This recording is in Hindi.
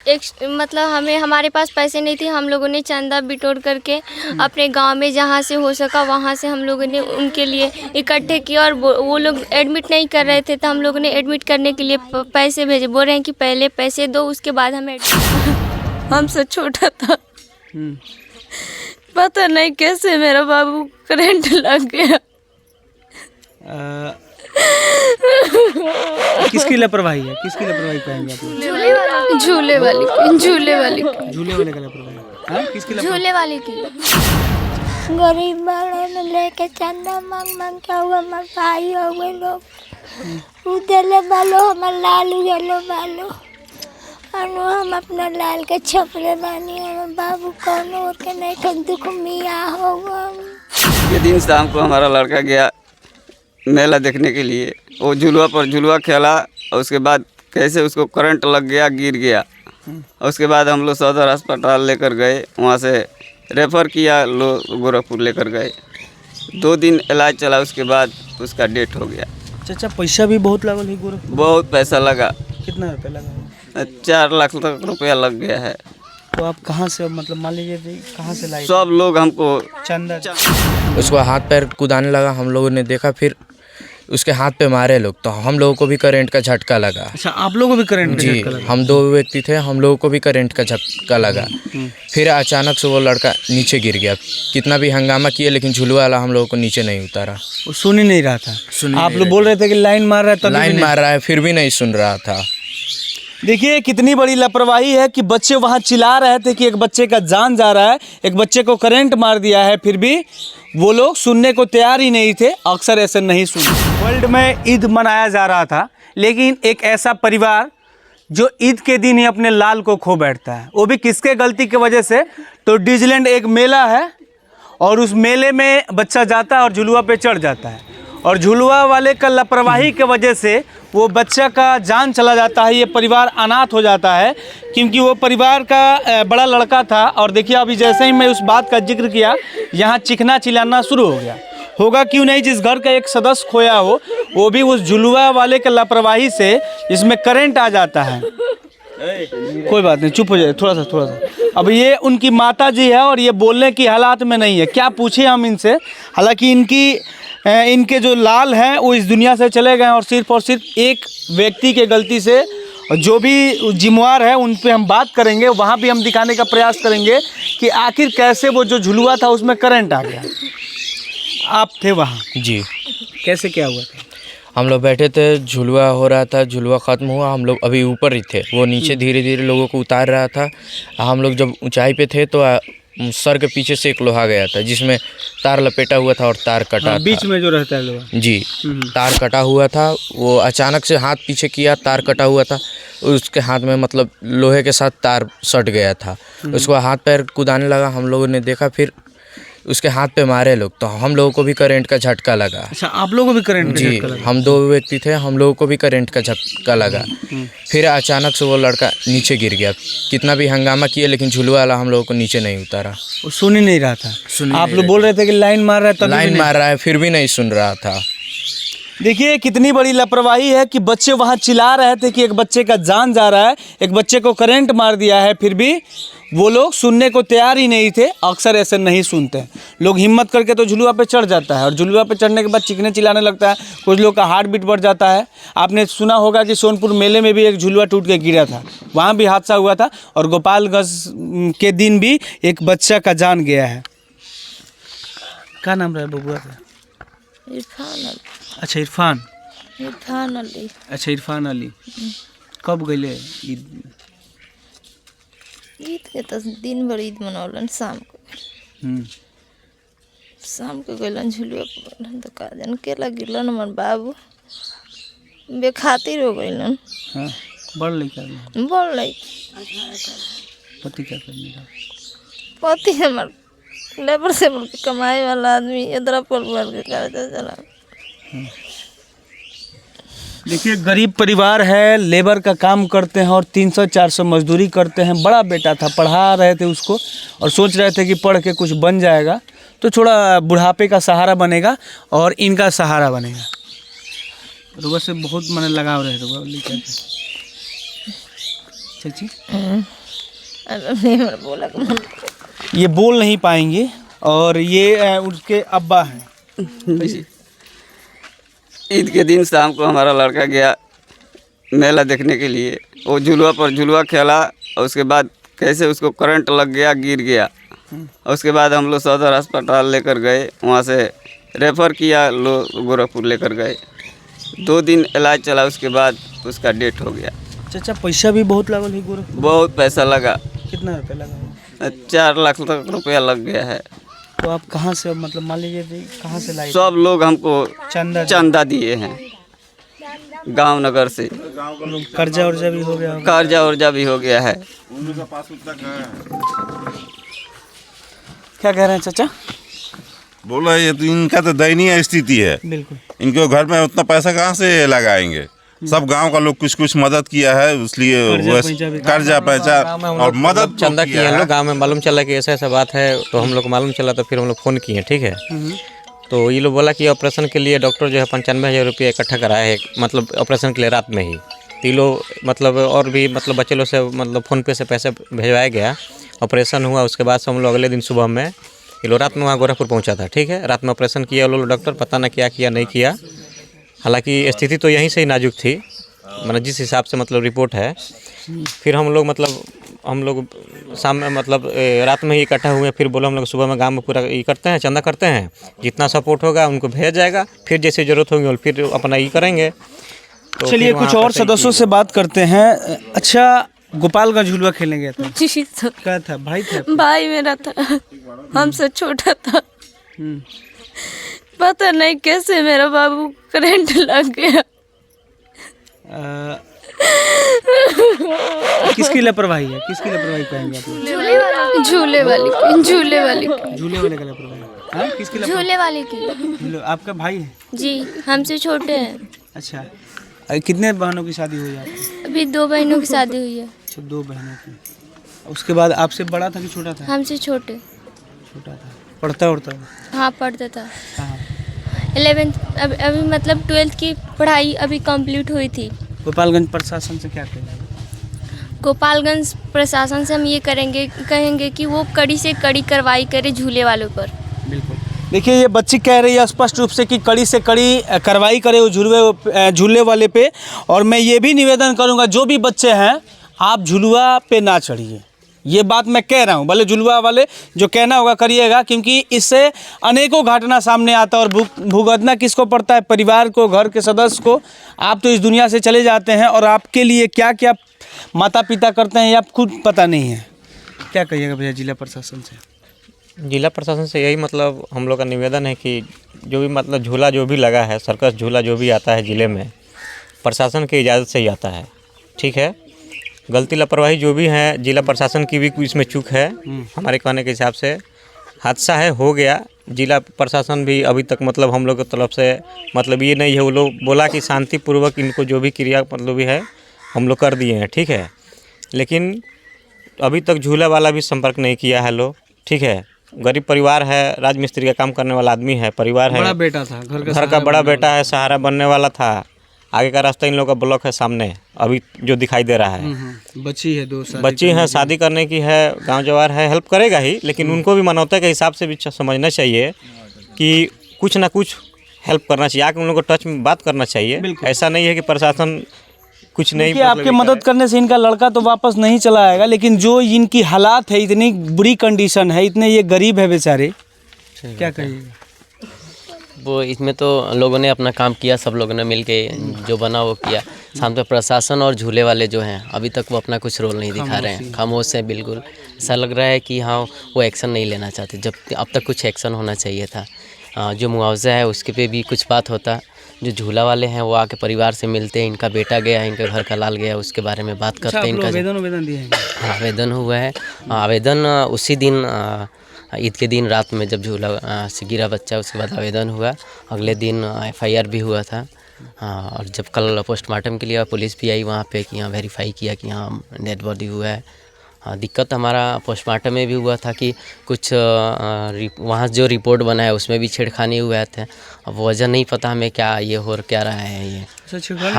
एक मतलब हमें हमारे पास पैसे नहीं थे, हम लोगों ने चंदा बिटोर करके अपने गांव में जहां से हो सका वहां से हम लोगों ने उनके लिए इकट्ठे किया। और वो लोग एडमिट नहीं कर रहे थे तो हम लोगों ने एडमिट करने के लिए पैसे भेजे। बोल रहे हैं कि पहले पैसे दो उसके बाद हमें हमसे छोटा था, पता नहीं कैसे मेरा बाबू करंट लग गया। किसकी लापरवाही है, किसकी लापरवाही कहेंगे आप लोग? झूले वाली झूले वाले का लापरवाही? हाँ, किसकी लापरवाही? झूले वाले की। गरीब वालों ने लेके चंदा मांग मांग के हुआ हमारे भाई हो गए लोग उधर बालो हमारे लाल उगलो बालो अनु हम अपना लाल के छपले बानी हम बाबू कौन और के नहीं कन दुख मिया होगा। ये दिन शाम को हमारा लड़का गया मेला देखने के लिए, वो झुलवा पर झुलवा खेला और उसके बाद कैसे उसको करंट लग गया, गिर गया। उसके बाद हम लोग सदर अस्पताल लेकर गए, वहाँ से रेफ़र किया, गोरखपुर लेकर गए। 2 दिन इलाज चला, उसके बाद उसका डेथ हो गया। चाचा पैसा भी बहुत लगल है गोरखपुर? बहुत पैसा लगा। कितना रुपया लगा? 4 लाख तक रुपया लग गया है। तो आप कहाँ से मतलब मान लीजिए कहाँ से लाए? सब लोग हमको चंदा। उसको हाथ पैर कुदाने लगा, हम लोगों ने देखा, फिर उसके हाथ पे मारे लोग, तो हम लोगों को भी करंट का झटका लगा। अच्छा, आप लोगों को भी करंट का झटका लगा? हम 2 व्यक्ति थे, हम लोगों को भी करंट का झटका लगा। फिर अचानक से वो लड़का नीचे गिर गया। कितना भी हंगामा किए लेकिन झुलवा वाला हम लोगों को नीचे नहीं उतारा। वो सुन ही नहीं रहा था? आप लोग बोल रहे थे कि लाइन मार रहा है, तब लाइन मार रहा है, फिर भी नहीं सुन रहा था। देखिए कितनी बड़ी लापरवाही है कि बच्चे वहाँ चिल्ला रहे थे कि एक बच्चे का जान जा रहा है, एक बच्चे को करंट मार दिया है, फिर भी वो लोग सुनने को तैयार ही नहीं थे। अक्सर ऐसे नहीं सुनते। वर्ल्ड में ईद मनाया जा रहा था, लेकिन एक ऐसा परिवार जो ईद के दिन ही अपने लाल को खो बैठता है, वो भी किसके गलती की वजह से? तो डिजलैंड एक मेला है और उस मेले में बच्चा जाता है और झुलुआ पे चढ़ जाता है, और झुलुआ वाले का लापरवाही की वजह से वो बच्चा का जान चला जाता है। ये परिवार अनाथ हो जाता है क्योंकि वो परिवार का बड़ा लड़का था। और देखिए अभी जैसे ही मैं उस बात का जिक्र किया, यहाँ चिखना चिल्लाना शुरू हो गया। होगा क्यों नहीं, जिस घर का एक सदस्य खोया हो, वो भी उस झुलुआ वाले के लापरवाही से जिसमें करंट आ जाता है। कोई बात नहीं, चुप हो जाए थोड़ा सा। अब ये उनकी माता जी है और ये बोलने की हालात में नहीं है। क्या पूछे हम इनसे? हालांकि इनके जो लाल हैं वो इस दुनिया से चले गए और सिर्फ एक व्यक्ति के गलती से, जो भी जिम्मेवार है उन पे हम बात करेंगे। वहाँ भी हम दिखाने का प्रयास करेंगे कि आखिर कैसे वो जो झुलुआ था उसमें करंट आ गया। आप थे वहाँ? जी। कैसे क्या हुआ था? हम लोग बैठे थे, झुलवा हो रहा था, झुलवा ख़त्म हुआ, हम लोग अभी ऊपर ही थे, वो नीचे धीरे धीरे लोगों को उतार रहा था। हम लोग जब ऊंचाई पे थे तो सर के पीछे से एक लोहा गया था जिसमें तार लपेटा हुआ था और तार कटा था। बीच में जो रहता है लोहा? जी, तार कटा हुआ था। वो अचानक से हाथ पीछे किया, तार कटा हुआ था, उसके हाथ में मतलब लोहे के साथ तार सट गया था। उसको हाथ पैर कुदाने लगा, हम लोगों ने देखा, फिर उसके हाथ पे मारे लोग, तो हम लोगों को भी करंट का झटका लगा। अच्छा, आप लोगों को भी करंट का झटका लगा? हम 2 व्यक्ति थे, हम लोगों को भी करंट का झटका लगा। फिर अचानक से वो लड़का नीचे गिर गया। कितना भी हंगामा किए लेकिन झुलवा वाला हम लोगों को नीचे नहीं उतारा। वो सुन ही नहीं रहा था? आप लोग बोल रहे थे कि लाइन मार रहा है, तब लाइन मार रहा है, फिर भी नहीं सुन रहा था। देखिए कितनी बड़ी लापरवाही है कि बच्चे वहाँ चिल्ला रहे थे कि एक बच्चे का जान जा रहा है, एक बच्चे को करंट मार दिया है, फिर भी वो लोग सुनने को तैयार ही नहीं थे। अक्सर ऐसे नहीं सुनते। लोग हिम्मत करके तो झुलुआ पे चढ़ जाता है और झुलुआ पे चढ़ने के बाद चीखने चिल्लाने लगता है। कुछ लोग का हार्ट बीट बढ़ जाता है। आपने सुना होगा कि सोनपुर मेले में भी एक झुलुआ टूट के गिरा था, वहाँ भी हादसा हुआ था। और गोपालगंज के दिन भी एक बच्चा का जान गया है। क्या नाम रहा है बबुआ का? इरफान अली। अच्छा, इरफान अली। अच्छा, इरफान अली। कब गए ईद? ईद के तो दिन भर ईद मनौलन, शाम को गलन झुलुआ पर तो का जन के लगिलन हमार बाबू बेखातिर हो गइलन। हाँ, बड़ लड़का बोल रही पति क्या करने का? पति हमार लेबर से बोल के कमाए वाला आदमी, इधर परिवार के कर्जा चला। देखिए गरीब परिवार है, लेबर का काम करते हैं और 300-400 मजदूरी करते हैं। बड़ा बेटा था, पढ़ा रहे थे उसको और सोच रहे थे कि पढ़ के कुछ बन जाएगा तो थोड़ा बुढ़ापे का सहारा बनेगा और इनका सहारा बनेगा। रुआ से बहुत मन लगाव रहे रुआ। चाची ये बोल नहीं पाएंगे और ये उसके अब्बा हैं। ईद के दिन शाम को हमारा लड़का गया मेला देखने के लिए। वो झुलवा पर झुलवा खेला और उसके बाद कैसे उसको करंट लग गया, गिर गया। और उसके बाद हम लोग सदर अस्पताल लेकर गए, वहाँ से रेफ़र किया, गोरखपुर लेकर गए। 2 दिन इलाज चला, उसके बाद उसका डेथ हो गया। चाचा पैसा भी बहुत लगल है गोरखपुर? बहुत पैसा लगा। कितना रुपया लगा? 4 लाख रुपया लग गया है। तो आप कहाँ से, मतलब मान लीजिए कहाँ से लाए? सब लोग हमको चंदा दिए हैं गांव नगर से। कर्जा उर्जा भी हो गया? कर्जा उर्जा भी हो गया है। क्या कह रहे हैं चाचा? बोला ये तो इनका तो दयनीय स्थिति है। बिल्कुल। इनके घर में उतना पैसा कहाँ से लगाएंगे? सब गांव का लोग कुछ कुछ मदद किया है, इसलिए कर्जा पैसा और मदद चंदा किए हैं लोग। गाँव में मालूम चला कि ऐसा ऐसा बात है, तो हम लोग को मालूम चला तो फिर हम लोग फ़ोन किए। ठीक है, तो ये लोग बोला कि ऑपरेशन के लिए डॉक्टर जो है 95,000 रुपये इकट्ठा कराया है, मतलब ऑपरेशन के लिए रात में ही। तो ये लोग मतलब और भी मतलब बच्चे लोग से मतलब फ़ोन पे से पैसे भेजवाया गया। ऑपरेशन हुआ, उसके बाद से हम लोग अगले दिन सुबह में ये लोग रात में वहाँ गोरखपुर पहुँचा था। ठीक है, रात में ऑपरेशन किया लोग डॉक्टर, पता ना क्या किया नहीं किया। हालांकि स्थिति तो यहीं से ही नाजुक थी, मतलब जिस हिसाब से मतलब रिपोर्ट है। फिर हम लोग शाम में मतलब रात में ही इकट्ठा हुए। फिर बोला हम लोग सुबह में गांव में पूरा ये करते हैं, चंदा करते हैं, जितना सपोर्ट होगा उनको भेजा जाएगा, फिर जैसे ज़रूरत होगी फिर अपना ये करेंगे। तो चलिए कुछ और सदस्यों से बात करते हैं। अच्छा, गोपाल का झुलवा खेलने गया था? जी सर। क्या था? भाई था? भाई मेरा था, हमसे छोटा था। पता नहीं कैसे मेरा बाबू करंट लग गया। किसकी लापरवाही है? किसकी लापरवाही कहेंगे आप? झूले वाली की। झूले वाले का लापरवाही? हाँ, किसकी लापरवाही? झूले वाले की। आपका भाई है? जी, हमसे छोटे हैं। अच्छा, कितने बहनों की शादी हुई आपकी? अभी 2 बहनों की शादी हुई है। अच्छा, 2 बहनों की। उसके बाद आपसे बड़ा था कि छोटा था? हमसे छोटे। छोटा था। पढ़ता उड़ता? हाँ, पढ़ता था। हाँ। 11th अभी मतलब 12th की पढ़ाई अभी कंप्लीट हुई थी। गोपालगंज प्रशासन से क्या कहेंगे? गोपालगंज प्रशासन से हम ये कहेंगे कि वो कड़ी से कड़ी कार्रवाई करे झूले वालों पर। बिल्कुल। देखिए, ये बच्ची कह रही है स्पष्ट रूप से कि कड़ी से कड़ी कार्रवाई करे वो झूले वाले पे। और मैं ये भी निवेदन करूँगा, जो भी बच्चे हैं आप झुलवा पे ना चढ़िए। ये बात मैं कह रहा हूँ, भले झुलवा वाले जो कहना होगा करिएगा, क्योंकि इससे अनेकों घटना सामने आता है। और भुगतना किसको पड़ता है? परिवार को, घर के सदस्य को। आप तो इस दुनिया से चले जाते हैं और आपके लिए क्या क्या माता पिता करते हैं ये आप खुद पता नहीं है। क्या कहिएगा भैया जिला प्रशासन से? जिला प्रशासन से यही मतलब हम लोग का निवेदन है कि जो भी मतलब झूला जो भी लगा है, सर्कस झूला जो भी आता है ज़िले में, प्रशासन की इजाज़त से ही आता है। ठीक है, गलती लापरवाही जो भी है जिला प्रशासन की भी इसमें चूक है। हमारे कहने के हिसाब से हादसा है, हो गया। जिला प्रशासन भी अभी तक मतलब हम लोग की तरफ से मतलब ये नहीं है, वो लोग बोला कि शांतिपूर्वक इनको जो भी क्रिया मतलब भी है हम लोग कर दिए हैं। ठीक है, लेकिन अभी तक झूला वाला भी संपर्क नहीं किया है लोग। ठीक है, गरीब परिवार है, राजमिस्त्री का काम करने वाला आदमी है, परिवार है, बड़ा बेटा था, घर का बड़ा बेटा है, सहारा बनने वाला था। आगे का रास्ता इन लोगों का ब्लॉक है सामने अभी जो दिखाई दे रहा है। बच्ची है, 2 साल बच्ची है, शादी करने की है, गांव जवार है, हेल्प करेगा ही, लेकिन उनको भी मानवता के हिसाब से भी समझना चाहिए कि कुछ ना कुछ हेल्प करना चाहिए, आके उन लोगों को टच में बात करना चाहिए। ऐसा नहीं है कि प्रशासन कुछ नहीं मतलब आपके मदद करने से इनका लड़का तो वापस नहीं चला आएगा, लेकिन जो इनकी हालात है, इतनी बुरी कंडीशन है, इतने ये गरीब है बेचारे, क्या कहिएगा? वो इसमें तो लोगों ने अपना काम किया, सब लोगों ने मिलके जो बना वो किया। सामने प्रशासन और झूले वाले जो हैं अभी तक वो अपना कुछ रोल नहीं दिखा रहे हैं, खामोश हैं बिल्कुल। ऐसा लग रहा है कि हाँ वो एक्शन नहीं लेना चाहते, जब अब तक कुछ एक्शन होना चाहिए था। जो मुआवजा है उसके पे भी कुछ बात होता। जो झूला वाले हैं वो आके परिवार से मिलते हैं, इनका बेटा गया है, इनका घर का लाल गया, उसके बारे में बात करते हैं। इनका आवेदन दिए हैं? आवेदन हुआ है। आवेदन उसी दिन ईद के दिन रात में जब झूला से गिरा बच्चा, उसके बाद आवेदन हुआ। अगले दिन FIR भी हुआ था। और जब कल पोस्टमार्टम के लिए पुलिस भी आई वहाँ पे कि यहाँ वेरीफाई किया कि यहाँ डेड बॉडी हुआ है। दिक्कत हमारा पोस्टमार्टम में भी हुआ था कि कुछ वहाँ जो रिपोर्ट बना है उसमें भी छेड़खानी हुए थे। अब वजह नहीं पता हमें क्या ये हो क्या रहा है ये। हाँ।